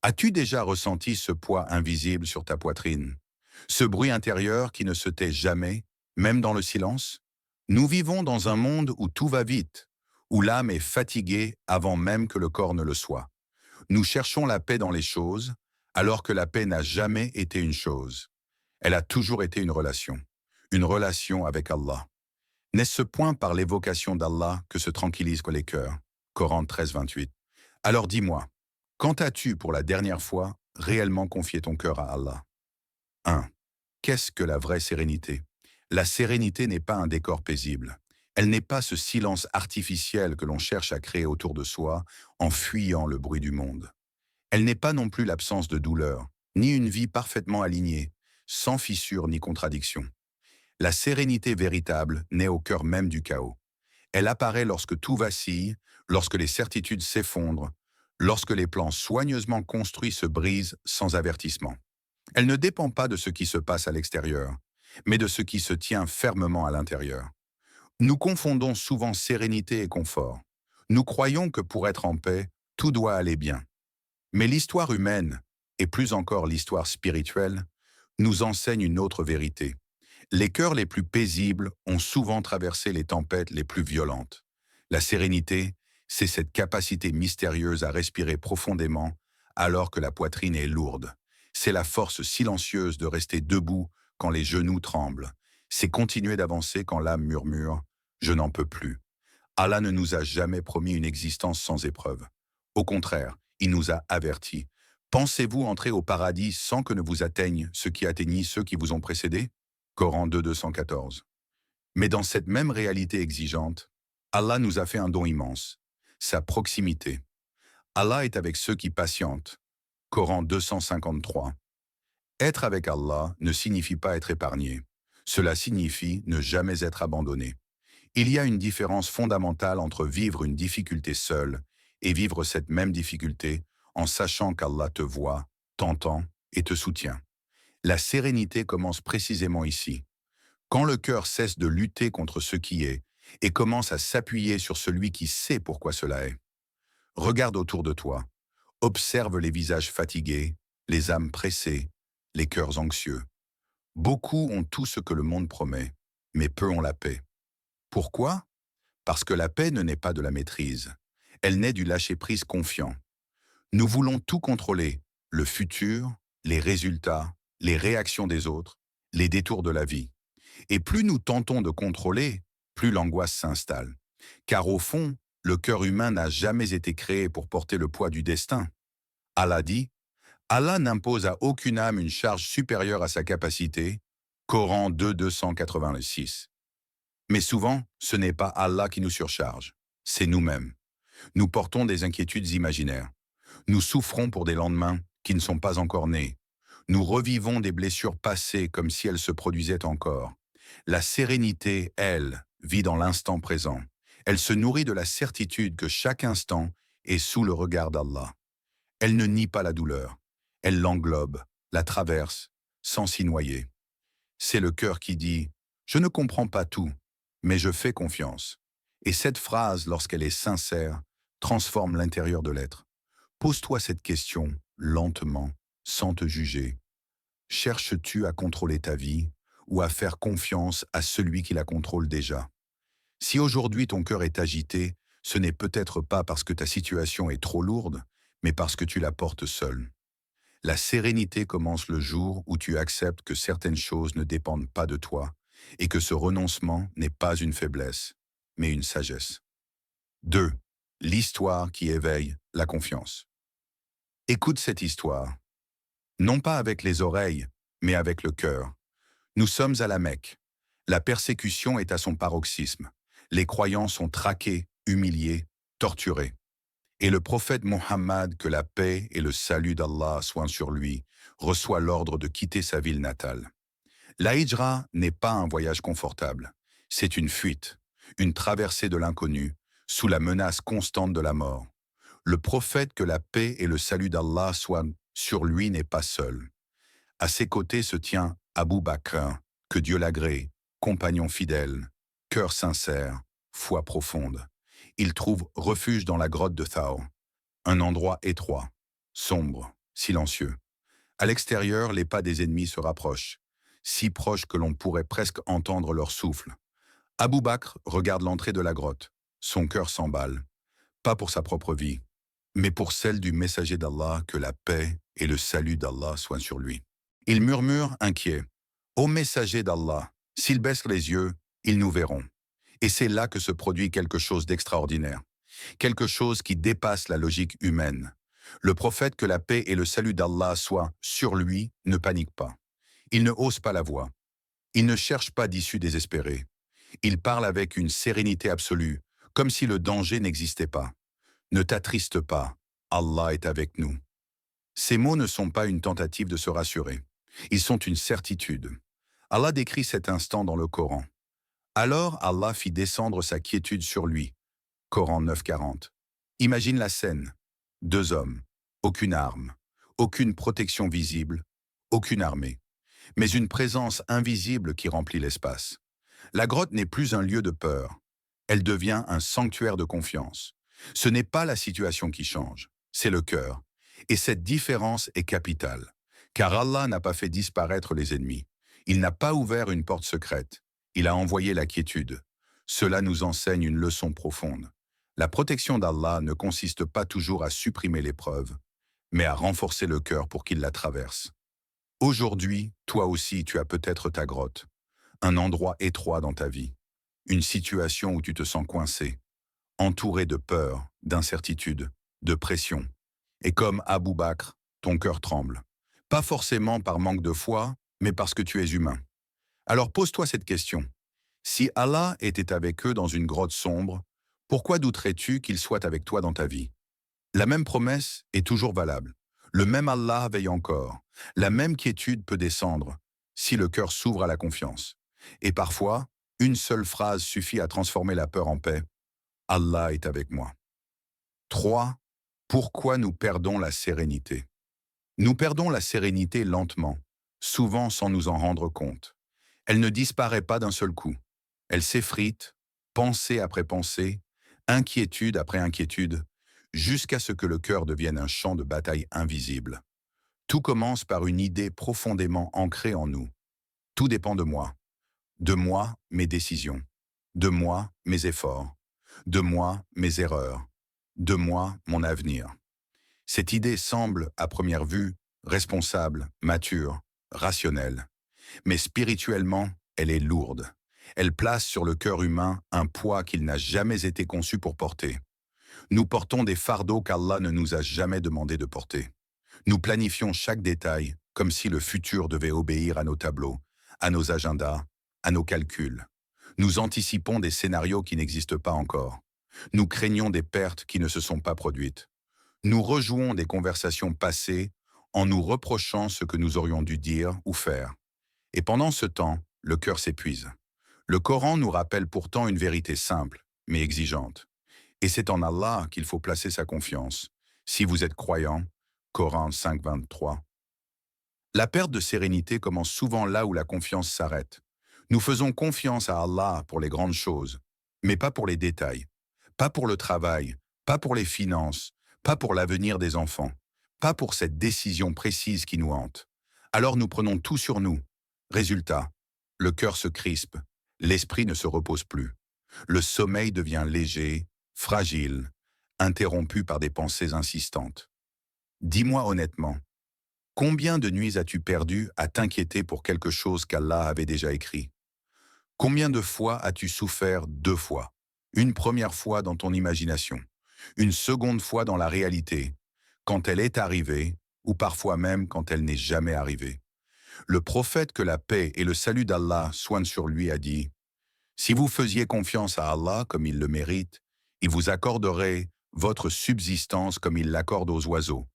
As-tu déjà ressenti ce poids invisible sur ta poitrine? Ce bruit intérieur qui ne se tait jamais, même dans le silence? Nous vivons dans un monde où tout va vite, où l'âme est fatiguée avant même que le corps ne le soit. Nous cherchons la paix dans les choses, alors que la paix n'a jamais été une chose. Elle a toujours été une relation avec Allah. N'est-ce ce point par l'évocation d'Allah que se tranquillisent les cœurs? Coran 13, 28. Alors dis-moi, quand as-tu pour la dernière fois réellement confié ton cœur à Allah? 1. Qu'est-ce que la vraie sérénité? La sérénité n'est pas un décor paisible. Elle n'est pas ce silence artificiel que l'on cherche à créer autour de soi en fuyant le bruit du monde. Elle n'est pas non plus l'absence de douleur, ni une vie parfaitement alignée, sans fissure ni contradiction. La sérénité véritable naît au cœur même du chaos. Elle apparaît lorsque tout vacille, lorsque les certitudes s'effondrent, lorsque les plans soigneusement construits se brisent sans avertissement. Elle ne dépend pas de ce qui se passe à l'extérieur, mais de ce qui se tient fermement à l'intérieur. Nous confondons souvent sérénité et confort. Nous croyons que pour être en paix, tout doit aller bien. Mais l'histoire humaine, et plus encore l'histoire spirituelle, nous enseigne une autre vérité. Les cœurs les plus paisibles ont souvent traversé les tempêtes les plus violentes. La sérénité, c'est cette capacité mystérieuse à respirer profondément alors que la poitrine est lourde. C'est la force silencieuse de rester debout quand les genoux tremblent. C'est continuer d'avancer quand l'âme murmure « Je n'en peux plus ». Allah ne nous a jamais promis une existence sans épreuve. Au contraire, il nous a avertis. Pensez-vous entrer au paradis sans que ne vous atteigne ce qui atteignit ceux qui vous ont précédés? Coran 2, 214. Mais dans cette même réalité exigeante, Allah nous a fait un don immense, sa proximité. Allah est avec ceux qui patientent. Coran 253. Être avec Allah ne signifie pas être épargné. Cela signifie ne jamais être abandonné. Il y a une différence fondamentale entre vivre une difficulté seule et vivre cette même difficulté en sachant qu'Allah te voit, t'entend et te soutient. La sérénité commence précisément ici. Quand le cœur cesse de lutter contre ce qui est et commence à s'appuyer sur celui qui sait pourquoi cela est. Regarde autour de toi. Observe les visages fatigués, les âmes pressées, les cœurs anxieux. Beaucoup ont tout ce que le monde promet, mais peu ont la paix. Pourquoi? Parce que la paix ne naît pas de la maîtrise. Elle naît du lâcher-prise confiant. Nous voulons tout contrôler, le futur, les résultats, les réactions des autres, les détours de la vie. Et plus nous tentons de contrôler, plus l'angoisse s'installe. Car au fond, le cœur humain n'a jamais été créé pour porter le poids du destin. Allah dit, Allah n'impose à aucune âme une charge supérieure à sa capacité. Coran 2, 286. Mais souvent, ce n'est pas Allah qui nous surcharge, c'est nous-mêmes. Nous portons des inquiétudes imaginaires. Nous souffrons pour des lendemains qui ne sont pas encore nés. Nous revivons des blessures passées comme si elles se produisaient encore. La sérénité, elle, vit dans l'instant présent. Elle se nourrit de la certitude que chaque instant est sous le regard d'Allah. Elle ne nie pas la douleur. Elle l'englobe, la traverse, sans s'y noyer. C'est le cœur qui dit « Je ne comprends pas tout, mais je fais confiance ». Et cette phrase, lorsqu'elle est sincère, transforme l'intérieur de l'être. Pose-toi cette question, lentement, sans te juger. Cherches-tu à contrôler ta vie ou à faire confiance à celui qui la contrôle déjà? Si aujourd'hui ton cœur est agité, ce n'est peut-être pas parce que ta situation est trop lourde, mais parce que tu la portes seul. La sérénité commence le jour où tu acceptes que certaines choses ne dépendent pas de toi et que ce renoncement n'est pas une faiblesse, mais une sagesse. 2. L'histoire qui éveille la confiance. Écoute cette histoire, non pas avec les oreilles, mais avec le cœur. Nous sommes à la Mecque. La persécution est à son paroxysme. Les croyants sont traqués, humiliés, torturés. Et le prophète Mohammed, que la paix et le salut d'Allah soient sur lui, reçoit l'ordre de quitter sa ville natale. La hijra n'est pas un voyage confortable. C'est une fuite, une traversée de l'inconnu, sous la menace constante de la mort. Le prophète, que la paix et le salut d'Allah soient sur lui, n'est pas seul. À ses côtés se tient Abu Bakr, que Dieu l'agrée, compagnon fidèle, cœur sincère, foi profonde. Il trouve refuge dans la grotte de Thao, un endroit étroit, sombre, silencieux. À l'extérieur, les pas des ennemis se rapprochent, si proches que l'on pourrait presque entendre leur souffle. Abou Bakr regarde l'entrée de la grotte. Son cœur s'emballe, pas pour sa propre vie, mais pour celle du messager d'Allah, que la paix et le salut d'Allah soient sur lui. Il murmure, inquiet, « Ô messager d'Allah, s'ils baissent les yeux, ils nous verront. » Et c'est là que se produit quelque chose d'extraordinaire, quelque chose qui dépasse la logique humaine. Le prophète, que la paix et le salut d'Allah soient sur lui, ne panique pas. Il ne hausse pas la voix. Il ne cherche pas d'issue désespérée. Il parle avec une sérénité absolue, comme si le danger n'existait pas. Ne t'attriste pas, Allah est avec nous. Ces mots ne sont pas une tentative de se rassurer. Ils sont une certitude. Allah décrit cet instant dans le Coran. Alors Allah fit descendre sa quiétude sur lui. Coran 9:40. Imagine la scène. 2 hommes, aucune arme, aucune protection visible, aucune armée, mais une présence invisible qui remplit l'espace. La grotte n'est plus un lieu de peur. Elle devient un sanctuaire de confiance. Ce n'est pas la situation qui change, c'est le cœur. Et cette différence est capitale, car Allah n'a pas fait disparaître les ennemis. Il n'a pas ouvert une porte secrète. Il a envoyé la quiétude. Cela nous enseigne une leçon profonde. La protection d'Allah ne consiste pas toujours à supprimer l'épreuve, mais à renforcer le cœur pour qu'il la traverse. Aujourd'hui, toi aussi, tu as peut-être ta grotte, un endroit étroit dans ta vie, une situation où tu te sens coincé, entouré de peur, d'incertitude, de pression. Et comme Abou Bakr, ton cœur tremble. Pas forcément par manque de foi, mais parce que tu es humain. Alors pose-toi cette question. Si Allah était avec eux dans une grotte sombre, pourquoi douterais-tu qu'il soit avec toi dans ta vie? La même promesse est toujours valable. Le même Allah veille encore. La même quiétude peut descendre, si le cœur s'ouvre à la confiance. Et parfois, une seule phrase suffit à transformer la peur en paix. Allah est avec moi. 3. Pourquoi nous perdons la sérénité? Nous perdons la sérénité lentement, souvent sans nous en rendre compte. Elle ne disparaît pas d'un seul coup. Elle s'effrite, pensée après pensée, inquiétude après inquiétude, jusqu'à ce que le cœur devienne un champ de bataille invisible. Tout commence par une idée profondément ancrée en nous. Tout dépend de moi, mes décisions, de moi, mes efforts, de moi, mes erreurs, de moi, mon avenir. Cette idée semble, à première vue, responsable, mature, rationnelle. Mais spirituellement, elle est lourde. Elle place sur le cœur humain un poids qu'il n'a jamais été conçu pour porter. Nous portons des fardeaux qu'Allah ne nous a jamais demandé de porter. Nous planifions chaque détail comme si le futur devait obéir à nos tableaux, à nos agendas, à nos calculs. Nous anticipons des scénarios qui n'existent pas encore. Nous craignons des pertes qui ne se sont pas produites. Nous rejouons des conversations passées en nous reprochant ce que nous aurions dû dire ou faire. Et pendant ce temps, le cœur s'épuise. Le Coran nous rappelle pourtant une vérité simple, mais exigeante. Et c'est en Allah qu'il faut placer sa confiance. Si vous êtes croyant, Coran 5:23. La perte de sérénité commence souvent là où la confiance s'arrête. Nous faisons confiance à Allah pour les grandes choses, mais pas pour les détails, pas pour le travail, pas pour les finances, pas pour l'avenir des enfants, pas pour cette décision précise qui nous hante. Alors nous prenons tout sur nous. Résultat, le cœur se crispe, l'esprit ne se repose plus. Le sommeil devient léger, fragile, interrompu par des pensées insistantes. Dis-moi honnêtement, combien de nuits as-tu perdu à t'inquiéter pour quelque chose qu'Allah avait déjà écrit? Combien de fois as-tu souffert 2 fois? Une première fois dans ton imagination, une seconde fois dans la réalité, quand elle est arrivée, ou parfois même quand elle n'est jamais arrivée. Le prophète, que la paix et le salut d'Allah soient sur lui, a dit « Si vous faisiez confiance à Allah comme il le mérite, il vous accorderait votre subsistance comme il l'accorde aux oiseaux.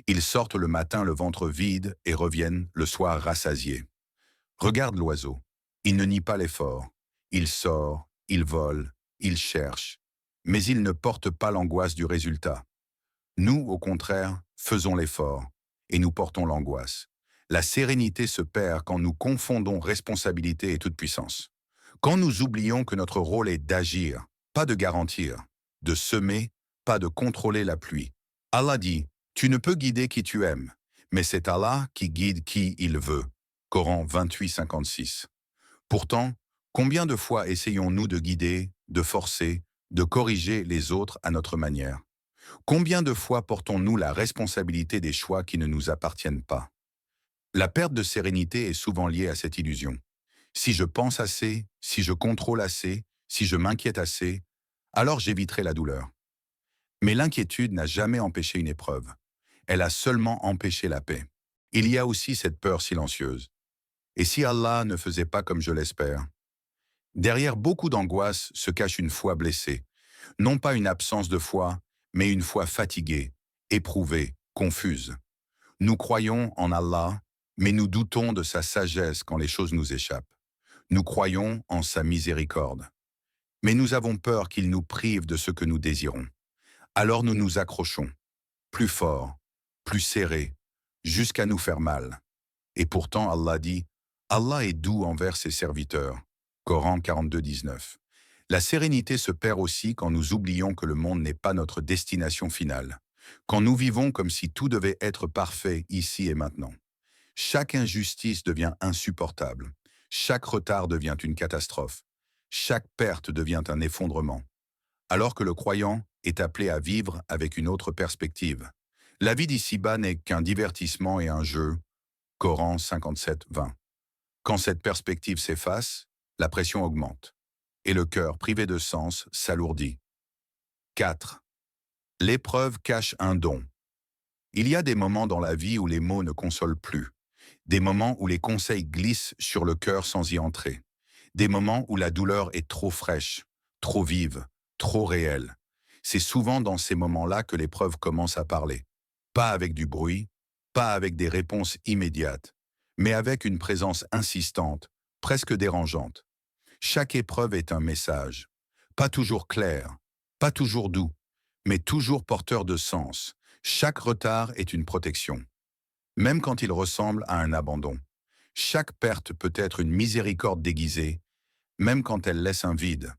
Ils sortent le matin le ventre vide et reviennent le soir rassasiés. Regarde l'oiseau, il ne nie pas l'effort. Il sort, il vole, il cherche, mais il ne porte pas l'angoisse du résultat. Nous, au contraire, faisons l'effort et nous portons l'angoisse. La sérénité se perd quand nous confondons responsabilité et toute-puissance. Quand nous oublions que notre rôle est d'agir, pas de garantir, de semer, pas de contrôler la pluie. Allah dit « Tu ne peux guider qui tu aimes, Mais c'est Allah qui guide qui il veut. Coran 28, 56. Pourtant, combien de fois essayons-nous de guider, de forcer, de corriger les autres à notre manière? Combien de fois portons-nous la responsabilité des choix qui ne nous appartiennent pas? La perte de sérénité est souvent liée à cette illusion. Si je pense assez, si je contrôle assez, si je m'inquiète assez, alors j'éviterai la douleur. Mais l'inquiétude n'a jamais empêché une épreuve. Elle a seulement empêché la paix. Il y a aussi cette peur silencieuse. Et si Allah ne faisait pas comme je l'espère? Derrière beaucoup d'angoisse se cache une foi blessée. Non pas une absence de foi, mais une foi fatiguée, éprouvée, confuse. Nous croyons en Allah, mais nous doutons de sa sagesse quand les choses nous échappent. Nous croyons en sa miséricorde. Mais nous avons peur qu'il nous prive de ce que nous désirons. Alors nous nous accrochons, plus fort, plus serré, jusqu'à nous faire mal. Et pourtant Allah dit, Allah est doux envers ses serviteurs. Coran 42, 19. La sérénité se perd aussi quand nous oublions que le monde n'est pas notre destination finale. Quand nous vivons comme si tout devait être parfait ici et maintenant. Chaque injustice devient insupportable. Chaque retard devient une catastrophe. Chaque perte devient un effondrement. Alors que le croyant est appelé à vivre avec une autre perspective. La vie d'ici-bas n'est qu'un divertissement et un jeu. Coran 57, 20. Quand cette perspective s'efface, la pression augmente. Et le cœur, privé de sens, s'alourdit. 4. L'épreuve cache un don. Il y a des moments dans la vie où les mots ne consolent plus. Des moments où les conseils glissent sur le cœur sans y entrer. Des moments où la douleur est trop fraîche, trop vive, trop réelle. C'est souvent dans ces moments-là que l'épreuve commence à parler. Pas avec du bruit, pas avec des réponses immédiates, mais avec une présence insistante, presque dérangeante. Chaque épreuve est un message. Pas toujours clair, pas toujours doux, mais toujours porteur de sens. Chaque retard est une protection, même quand il ressemble à un abandon. Chaque perte peut être une miséricorde déguisée, même quand elle laisse un vide.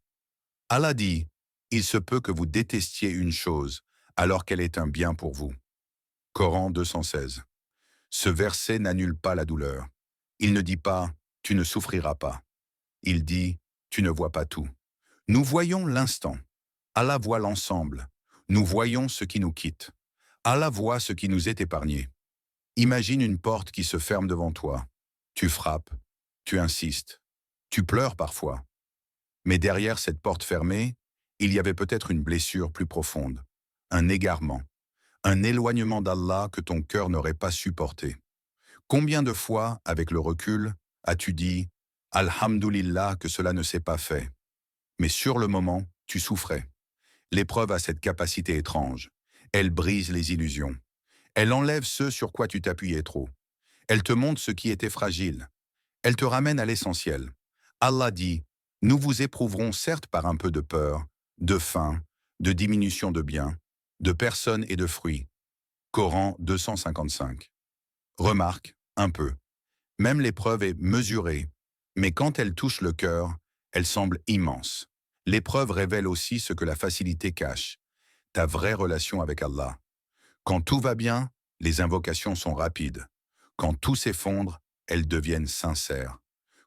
Allah dit, il se peut que vous détestiez une chose, alors qu'elle est un bien pour vous. Coran 216. Ce verset n'annule pas la douleur. Il ne dit pas, tu ne souffriras pas. Il dit, tu ne vois pas tout. Nous voyons l'instant. Allah voit l'ensemble. Nous voyons ce qui nous quitte. Allah voit ce qui nous est épargné. Imagine une porte qui se ferme devant toi. Tu frappes, tu insistes, tu pleures parfois. Mais derrière cette porte fermée, il y avait peut-être une blessure plus profonde, un égarement, un éloignement d'Allah que ton cœur n'aurait pas supporté. Combien de fois, avec le recul, as-tu dit « Alhamdulillah que cela ne s'est pas fait ». Mais sur le moment, tu souffrais. L'épreuve a cette capacité étrange. Elle brise les illusions. Elle enlève ce sur quoi tu t'appuyais trop. Elle te montre ce qui était fragile. Elle te ramène à l'essentiel. Allah dit, nous vous éprouverons certes par un peu de peur, de faim, de diminution de biens, de personnes et de fruits. Coran 255. Remarque, un peu. Même l'épreuve est mesurée, mais quand elle touche le cœur, elle semble immense. L'épreuve révèle aussi ce que la facilité cache, ta vraie relation avec Allah. Quand tout va bien, les invocations sont rapides. Quand tout s'effondre, elles deviennent sincères.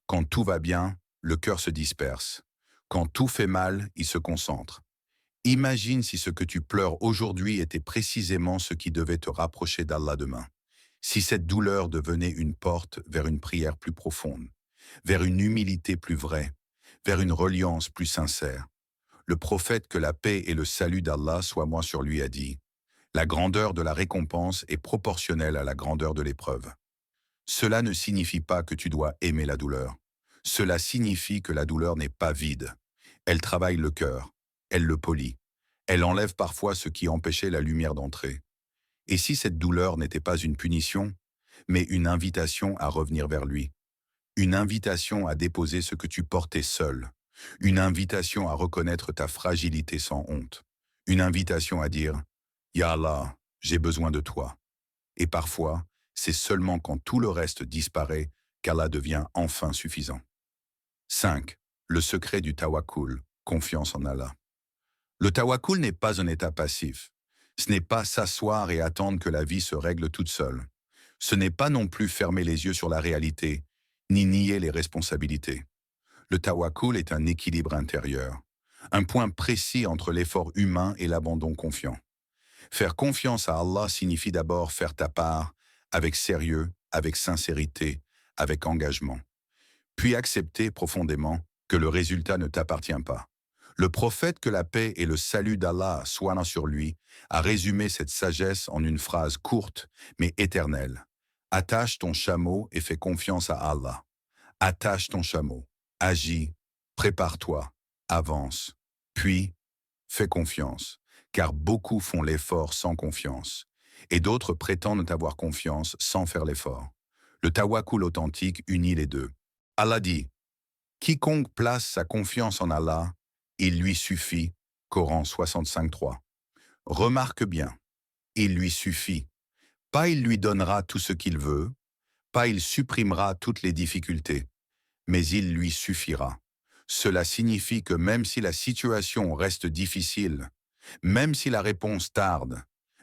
Quand tout va bien, le cœur se disperse. Quand tout fait mal, il se concentre. Imagine si ce que tu pleures aujourd'hui était précisément ce qui devait te rapprocher d'Allah demain. Si cette douleur devenait une porte vers une prière plus profonde, vers une humilité plus vraie, vers une reliance plus sincère. Le prophète, que la paix et le salut d'Allah soient moi sur lui, a dit « La grandeur de la récompense est proportionnelle à la grandeur de l'épreuve. » Cela ne signifie pas que tu dois aimer la douleur. Cela signifie que la douleur n'est pas vide. Elle travaille le cœur, elle le polit. Elle enlève parfois ce qui empêchait la lumière d'entrer. Et si cette douleur n'était pas une punition, mais une invitation à revenir vers lui, une invitation à déposer ce que tu portais seul, une invitation à reconnaître ta fragilité sans honte, une invitation à dire « Ya Allah, j'ai besoin de toi ». Et parfois, c'est seulement quand tout le reste disparaît qu'Allah devient enfin suffisant. 5. Le secret du tawakkul, confiance en Allah. Le tawakkul n'est pas un état passif. Ce n'est pas s'asseoir et attendre que la vie se règle toute seule. Ce n'est pas non plus fermer les yeux sur la réalité, ni nier les responsabilités. Le tawakkul est un équilibre intérieur, un point précis entre l'effort humain et l'abandon confiant. Faire confiance à Allah signifie d'abord faire ta part avec sérieux, avec sincérité, avec engagement. Puis accepter profondément que le résultat ne t'appartient pas. Le prophète, que la paix et le salut d'Allah soient sur lui, a résumé cette sagesse en une phrase courte mais éternelle. Attache ton chameau et fais confiance à Allah. Attache ton chameau, agis, prépare-toi, avance, puis fais confiance, car beaucoup font l'effort sans confiance, et d'autres prétendent avoir confiance sans faire l'effort. Le tawakkul authentique unit les deux. Allah dit: quiconque place sa confiance en Allah, il lui suffit. Coran 65.3. Remarque bien, il lui suffit. Pas il lui donnera tout ce qu'il veut, pas il supprimera toutes les difficultés, mais il lui suffira. Cela signifie que même si la situation reste difficile, même si la réponse tarde,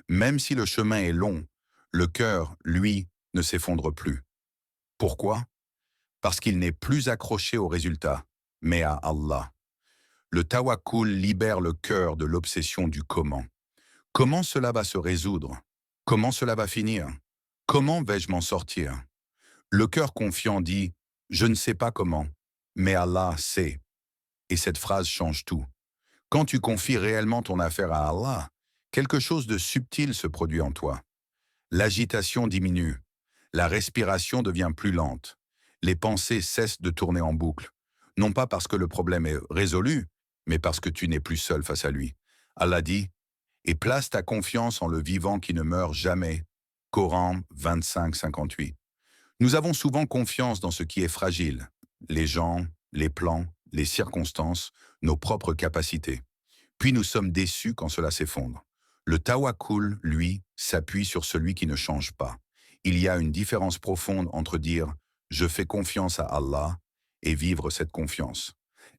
même si le chemin est long, le cœur, lui, ne s'effondre plus. Pourquoi? Parce qu'il n'est plus accroché au résultat, mais à Allah. Le tawakkul libère le cœur de l'obsession du comment. Comment cela va se résoudre? Comment cela va finir? Comment vais-je m'en sortir? Le cœur confiant dit: je ne sais pas comment, mais Allah sait. Et cette phrase change tout. Quand tu confies réellement ton affaire à Allah, quelque chose de subtil se produit en toi. L'agitation diminue, la respiration devient plus lente, les pensées cessent de tourner en boucle, non pas parce que le problème est résolu, mais parce que tu n'es plus seul face à lui. Allah dit: et place ta confiance en le vivant qui ne meurt jamais. Coran 25-58. Nous avons souvent confiance dans ce qui est fragile, les gens, les plans, les circonstances, nos propres capacités. Puis nous sommes déçus quand cela s'effondre. Le tawakkul, lui, s'appuie sur celui qui ne change pas. Il y a une différence profonde entre dire « je fais confiance à Allah » et vivre cette confiance.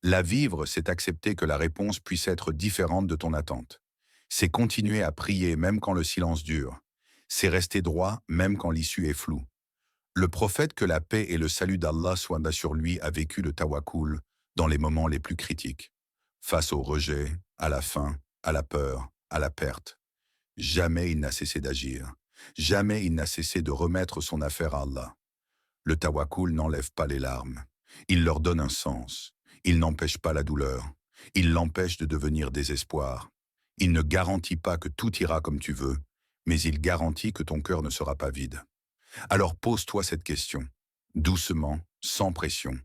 La vivre, c'est accepter que la réponse puisse être différente de ton attente. C'est continuer à prier même quand le silence dure. C'est rester droit même quand l'issue est floue. Le prophète, que la paix et le salut d'Allah soient sur lui, a vécu le tawakkul dans les moments les plus critiques. Face au rejet, à la faim, à la peur, à la perte. Jamais il n'a cessé d'agir. Jamais il n'a cessé de remettre son affaire à Allah. Le tawakkul n'enlève pas les larmes. Il leur donne un sens. Il n'empêche pas la douleur. Il l'empêche de devenir désespoir. Il ne garantit pas que tout ira comme tu veux, mais il garantit que ton cœur ne sera pas vide. Alors pose-toi cette question, doucement, sans pression.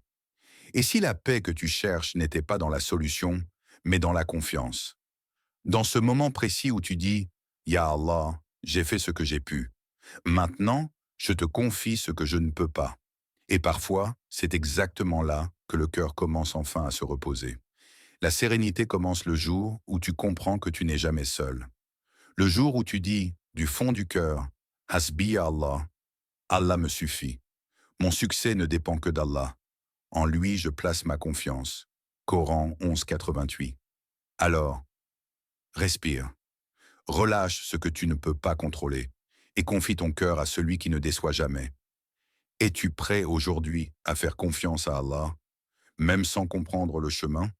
Et si la paix que tu cherches n'était pas dans la solution, mais dans la confiance? Dans ce moment précis où tu dis « Ya Allah, j'ai fait ce que j'ai pu. Maintenant, je te confie ce que je ne peux pas. » Et parfois, c'est exactement là que le cœur commence enfin à se reposer. La sérénité commence le jour où tu comprends que tu n'es jamais seul. Le jour où tu dis, du fond du cœur, « Hasbi Allah, Allah me suffit. Mon succès ne dépend que d'Allah. En lui, je place ma confiance. » Coran 11.88. Alors, respire. Relâche ce que tu ne peux pas contrôler et confie ton cœur à celui qui ne déçoit jamais. Es-tu prêt aujourd'hui à faire confiance à Allah, même sans comprendre le chemin?